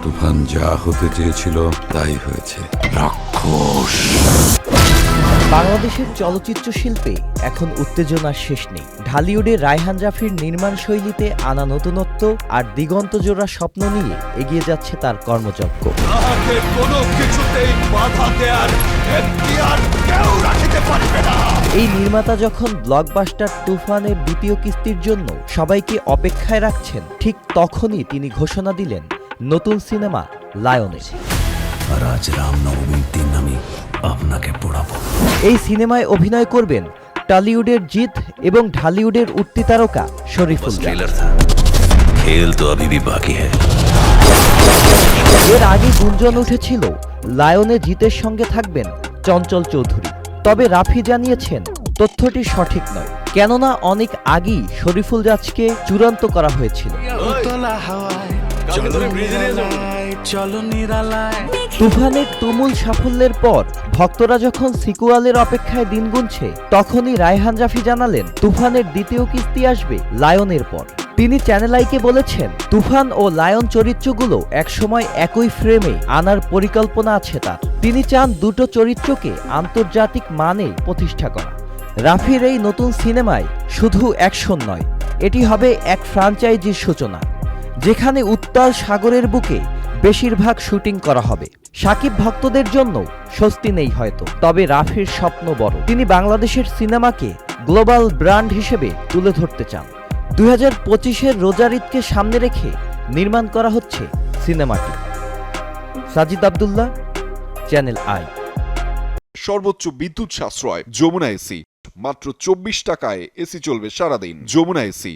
তুফান যা হতে চেয়েছিল তাই হয়েছে, রাক্ষস। বাংলাদেশের চলচ্চিত্র শিল্পে এখন উত্তেজনার শেষ নেই। ঢালিউডে রায়হান রাফির নির্মাণ শৈলীতে আনা নতুনত্ব আর দিগন্ত জোড়া স্বপ্ন নিয়ে এগিয়ে যাচ্ছে তার কর্মযজ্ঞ। এই নির্মাতা যখন ব্লকবাস্টার তুফানের দ্বিতীয় কিস্তির জন্য সবাইকে অপেক্ষায় রাখছেন, ঠিক তখনই তিনি ঘোষণা দিলেন নতুন সিনেমা লায়নের। আর আজ রামনবমীর দিন আমি আপনাকে পড়াবো। এই সিনেমায় অভিনয় করবেন টলিউডের জিত এবং ঢালিউডের উঠতি তারকা শরীফুল। খেল তো अभी भी बाकी है। এর আগে গুঞ্জন উঠেছিল লায়নে জিতের সঙ্গে থাকবেন চঞ্চল চৌধুরী। তবে রাফি জানিয়েছেন তথ্যটি সঠিক নয়, কেননা অনেক আগেই শরীফুল রাজকে চূড়ান্ত করা হয়েছিল। তুফানের তুমুল সাফল্যের পর ভক্তরা যখন সিকুয়ালের অপেক্ষায় দিন গুনছে, তখনই রায়হান রাফি জানালেন তুফানের দ্বিতীয় কিস্তি আসবে লায়নের পর। তিনি চ্যানেল আইকে বলেছেন, তুফান ও লায়ন চরিত্রগুলো একসময় একই ফ্রেমে আনার পরিকল্পনা আছে তার। তিনি চান দুটো চরিত্রকে আন্তর্জাতিক মানে প্রতিষ্ঠা করা। রাফির এই নতুন সিনেমায় শুধু অ্যাকশন নয়, এটি হবে এক ফ্র্যাঞ্চাইজির সূচনা, যেখানে উত্তাল সাগরের বুকে বেশিরভাগ শুটিং করা হবে। সাকিব ভক্তদের জন্য স্বস্তি নেই হয়তো, তবে রাফির স্বপ্ন বড়। তিনি বাংলাদেশের সিনেমাকে গ্লোবাল ব্র্যান্ড হিসেবে তুলে ধরতে চান। 2025-এর রোজার ঈদকে সামনে রেখে নির্মাণ করা হচ্ছে সিনেমাটি। Sajid Abdullah, channel I. সর্বোচ্চ বিদ্যুৎ সাশ্রয় যমুনা এসি, মাত্র 24 টাকায় এসি চলবে সারাদিন। যমুনা এসি।